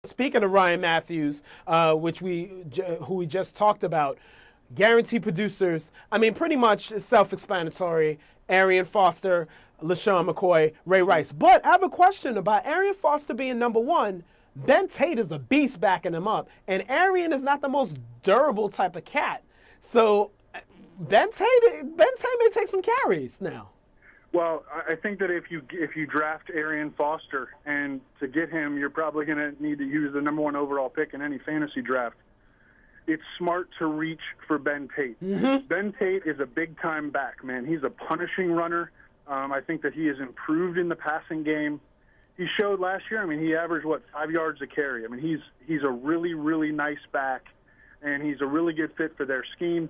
Speaking of Ryan Matthews, who we just talked about, guaranteed producers. I mean, pretty much self-explanatory. Arian Foster, LaShawn McCoy, Ray Rice. But I have a question about Arian Foster being number one. Ben Tate is a beast backing him up, and Arian is not the most durable type of cat. So Ben Tate may take some carries now. Well, I think that if you draft Arian Foster, and to get him, you're probably going to need to use the number 1 overall pick in any fantasy draft. It's smart to reach for Ben Tate. Mm-hmm. Ben Tate is a big-time back, man. He's a punishing runner. I think that he has improved in the passing game. He showed last year, I mean, he averaged, 5 yards a carry. I mean, he's a really, really nice back, and he's a really good fit for their scheme.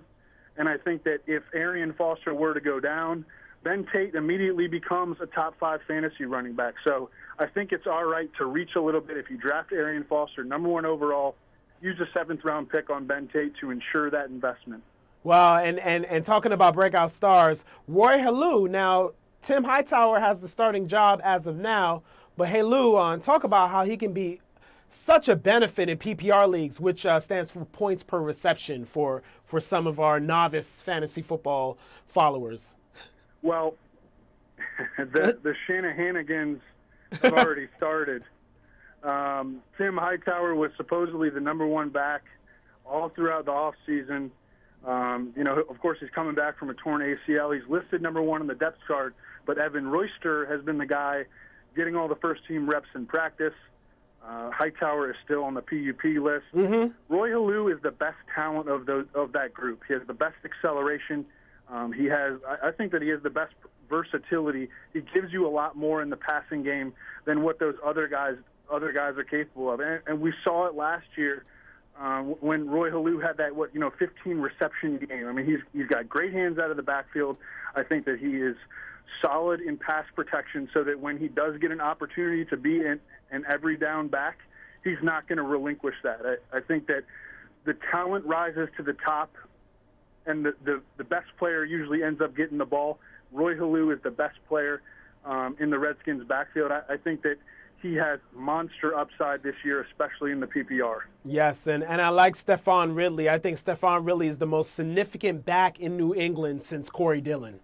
And I think that if Arian Foster were to go down, Ben Tate immediately becomes a top 5 fantasy running back. So I think it's all right to reach a little bit. If you draft Arian Foster, number 1 overall, use a 7th-round pick on Ben Tate to ensure that investment. Well, and talking about breakout stars, Roy Halou. Now, Tim Hightower has the starting job as of now, but Halou, talk about how he can be such a benefit in PPR leagues, which stands for points per reception for some of our novice fantasy football followers. Well, the Shanahanigans have already started. Tim Hightower was supposedly the number 1 back all throughout the offseason. Of course, he's coming back from a torn ACL. He's listed number 1 on the depth chart, but Evan Royster has been the guy getting all the first-team reps in practice. Hightower is still on the PUP list. Mm-hmm. Roy Halou is the best talent of that group. He has the best acceleration. I think that he has the best versatility. He gives you a lot more in the passing game than what those other guys are capable of. And we saw it last year when Roy Halou had that 15 reception game. I mean, he's got great hands out of the backfield. I think that he is solid in pass protection, so that when he does get an opportunity to be an every down back, he's not going to relinquish that. I think that the talent rises to the top, and the best player usually ends up getting the ball. Roy Halou is the best player in the Redskins' backfield. I think that he has monster upside this year, especially in the PPR. Yes, and I like Stephon Ridley. I think Stephon Ridley is the most significant back in New England since Corey Dillon.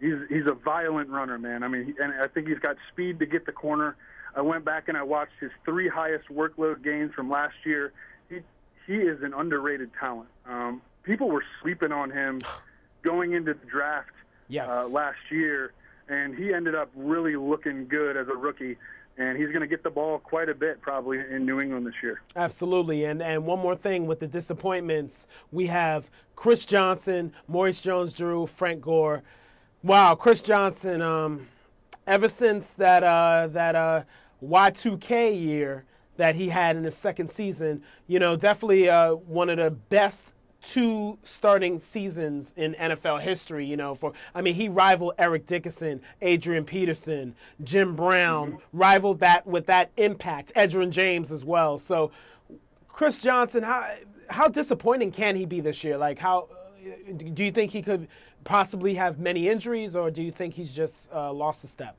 He's a violent runner, man. I mean, and I think he's got speed to get the corner. I went back and I watched his 3 highest workload games from last year. He is an underrated talent. People were sleeping on him going into the draft last year, and he ended up really looking good as a rookie. And he's going to get the ball quite a bit probably in New England this year. Absolutely. And one more thing with the disappointments, we have Chris Johnson, Maurice Jones-Drew, Frank Gore. Wow, Chris Johnson, ever since that Y2K year that he had in his second season, definitely one of the best 2 starting seasons in NFL history, he rivaled Eric Dickerson, Adrian Peterson, Jim Brown, rivaled that with that impact, Edgerrin James as well. So Chris Johnson, how disappointing can he be this year? Like, how do you think he could possibly have many injuries, or do you think he's just lost a step?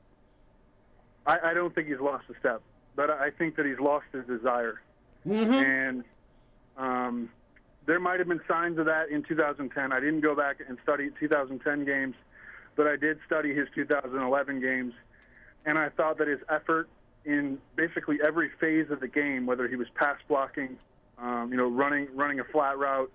I don't think he's lost a step, but I think that he's lost his desire. Mm-hmm. And there might have been signs of that in 2010. I didn't go back and study 2010 games, but I did study his 2011 games, and I thought that his effort in basically every phase of the game, whether he was pass blocking, running a flat route,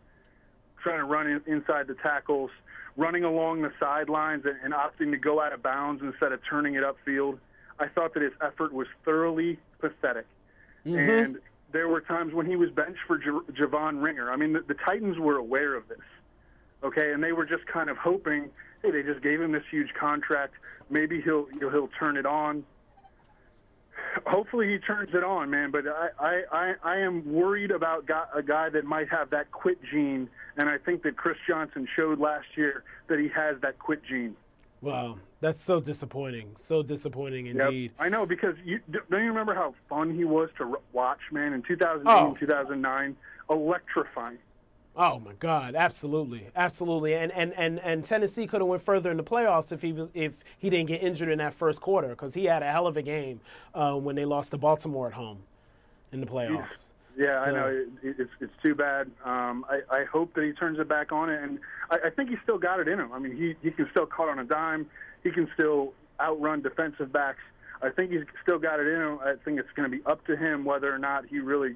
trying to run inside the tackles, running along the sidelines and opting to go out of bounds instead of turning it upfield, I thought that his effort was thoroughly pathetic. Mm-hmm. And there were times when he was benched for Javon Ringer. I mean, the Titans were aware of this, okay, and they were just kind of hoping, hey, they just gave him this huge contract. Maybe he'll turn it on. Hopefully he turns it on, man, but I am worried about a guy that might have that quit gene, and I think that Chris Johnson showed last year that he has that quit gene. Wow, that's so disappointing. So disappointing indeed. Yep. I know, because don't you remember how fun he was to watch, man, in 2008 and 2009? Electrifying. Oh my God, absolutely, absolutely. And Tennessee could have went further in the playoffs if he didn't get injured in that first quarter, because he had a hell of a game when they lost to Baltimore at home. in the playoffs. Yeah, So, I know. It's too bad. I hope that he turns it back on, and I think he's still got it in him. I mean, he can still cut on a dime. He can still outrun defensive backs. I think he's still got it in him. I think it's going to be up to him whether or not he really,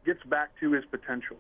gets back to his potential.